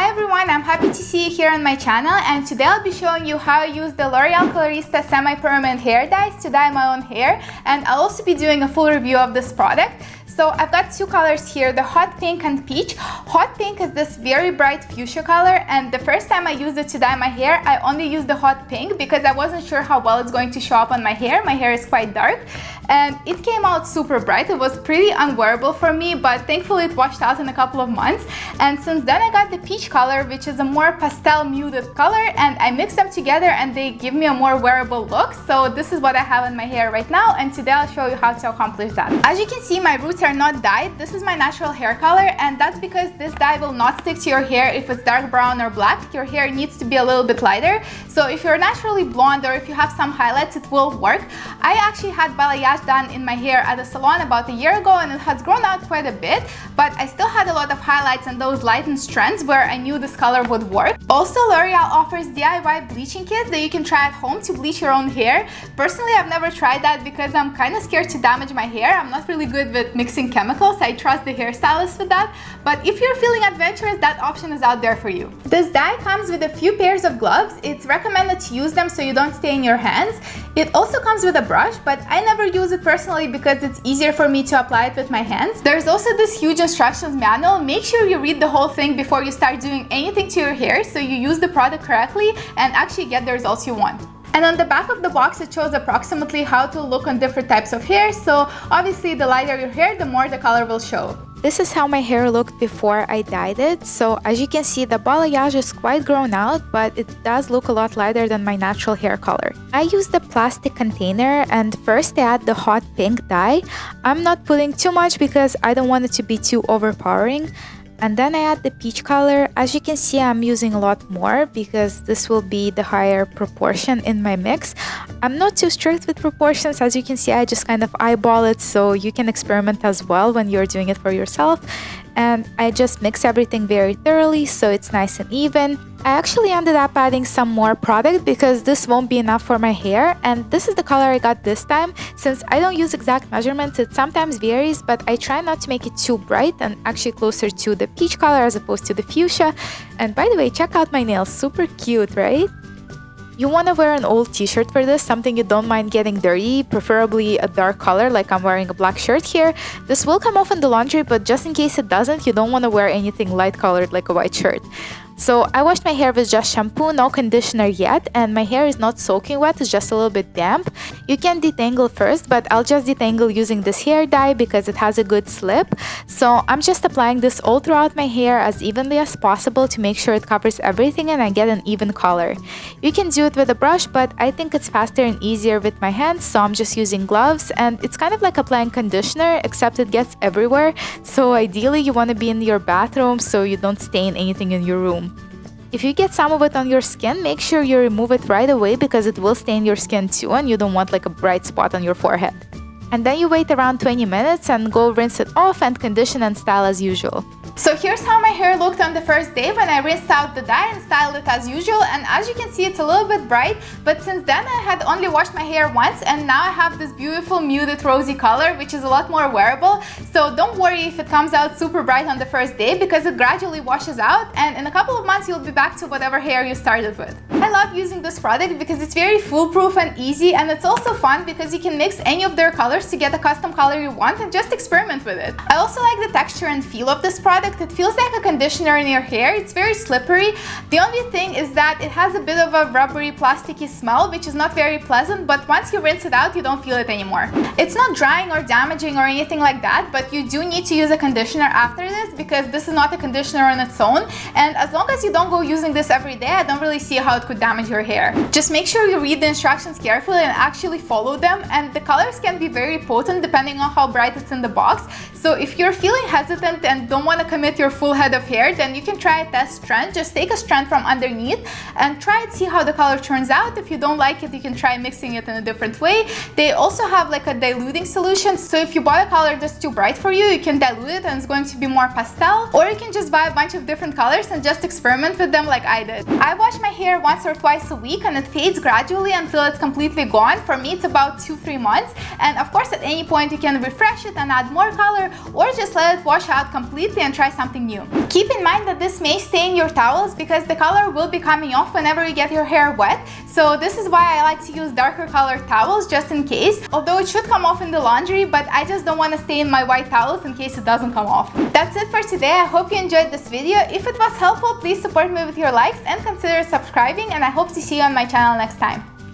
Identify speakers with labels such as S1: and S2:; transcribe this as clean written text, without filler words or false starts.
S1: Hi everyone, I'm happy to see you here on my channel, and today I'll be showing you how I use the L'Oreal Colorista semi-permanent hair dyes to dye my own hair, and I'll also be doing a full review of this product. So I've got two colors here, the hot pink and peach. Hot pink is this very bright fuchsia color, and the first time I used it to dye my hair, I only used the hot pink because I wasn't sure how well it's going to show up on my hair. My hair is quite dark, and it came out super bright. It was pretty unwearable for me, but thankfully it washed out in a couple of months. And since then I got the peach color, which is a more pastel muted color, and I mixed them together and they give me a more wearable look. So this is what I have in my hair right now, and today I'll show you how to accomplish that. As you can see, my roots are not dyed. This is my natural hair color, and that's because this dye will not stick to your hair if it's dark brown or black. Your hair needs to be a little bit lighter. So if you're naturally blonde or if you have some highlights, it will work. I actually had balayage done in my hair at a salon about a year ago, and it has grown out quite a bit, but I still had a lot of highlights and those lightened strands where I knew this color would work. Also, L'Oreal offers DIY bleaching kits that you can try at home to bleach your own hair. Personally, I've never tried that because I'm kind of scared to damage my hair. I'm not really good with mixing chemicals. I trust the hairstylist with that, but if you're feeling adventurous, that option is out there for you. This dye comes with a few pairs of gloves. It's recommended to use them so you don't stain your hands. It also comes with a brush, but I never use it personally because it's easier for me to apply it with my hands. There's also this huge instructions manual. Make sure you read the whole thing before you start doing anything to your hair so you use the product correctly and actually get the results you want. And on the back of the box, it shows approximately how to look on different types of hair. So obviously the lighter your hair, the more the color will show. This is how my hair looked before I dyed it. So as you can see, the balayage is quite grown out, but it does look a lot lighter than my natural hair color. I used the plastic container, and first I add the hot pink dye. I'm not putting too much because I don't want it to be too overpowering. And then I add the peach color. As you can see, I'm using a lot more because this will be the higher proportion in my mix. I'm not too strict with proportions. As you can see, I just kind of eyeball it, so you can experiment as well when you're doing it for yourself. And I just mix everything very thoroughly so it's nice and even. I actually ended up adding some more product because this won't be enough for my hair, and this is the color I got this time. Since I don't use exact measurements, it sometimes varies, but I try not to make it too bright and actually closer to the peach color as opposed to the fuchsia. And by the way, check out my nails, super cute, right? You want to wear an old t-shirt for this, something you don't mind getting dirty, preferably a dark color like I'm wearing a black shirt here. This will come off in the laundry, but just in case it doesn't, you don't want to wear anything light colored like a white shirt. So I washed my hair with just shampoo, no conditioner yet, and my hair is not soaking wet, it's just a little bit damp. You can detangle first, but I'll just detangle using this hair dye because it has a good slip. So I'm just applying this all throughout my hair as evenly as possible to make sure it covers everything and I get an even color. You can do it with a brush, but I think it's faster and easier with my hands, so I'm just using gloves, and it's kind of like applying conditioner, except it gets everywhere. So ideally you want to be in your bathroom so you don't stain anything in your room. If you get some of it on your skin, make sure you remove it right away because it will stain your skin too, and you don't want like a bright spot on your forehead. And then you wait around 20 minutes and go rinse it off and condition and style as usual. So here's how my hair looked on the first day when I rinsed out the dye and styled it as usual, and as you can see, it's a little bit bright, but since then I had only washed my hair once, and now I have this beautiful muted rosy color, which is a lot more wearable. So don't worry if it comes out super bright on the first day because it gradually washes out, and in a couple of months you'll be back to whatever hair you started with. I love using this product because it's very foolproof and easy, and it's also fun because you can mix any of their colors to get a custom color you want and just experiment with it. I also like the texture and feel of this product. It feels like a conditioner in your hair. It's very slippery. The only thing is that it has a bit of a rubbery, plasticky smell, which is not very pleasant, but once you rinse it out, you don't feel it anymore. It's not drying or damaging or anything like that, but you do need to use a conditioner after this because this is not a conditioner on its own, and as long as you don't go using this every day, I don't really see how it could damage your hair. Just make sure you read the instructions carefully and actually follow them, and the colors can be very potent depending on how bright it's in the box. So if you're feeling hesitant and don't want to commit your full head of hair, then you can try a test strand. Just take a strand from underneath and try it, see how the color turns out. If you don't like it, you can try mixing it in a different way. They also have like a diluting solution, so if you buy a color that's too bright for you, you can dilute it and it's going to be more pastel, or you can just buy a bunch of different colors and just experiment with them like I did. I wash my hair once or twice a week and it fades gradually until it's completely gone. For me, it's about 2-3 months, and of course at any point you can refresh it and add more color, or just let it wash out completely and try try something new. Keep in mind that this may stain your towels because the color will be coming off whenever you get your hair wet. So this is why I like to use darker colored towels just in case. Although it should come off in the laundry, but I just don't want to stain my white towels in case it doesn't come off. That's it for today. I hope you enjoyed this video. If it was helpful, please support me with your likes and consider subscribing, and I hope to see you on my channel next time.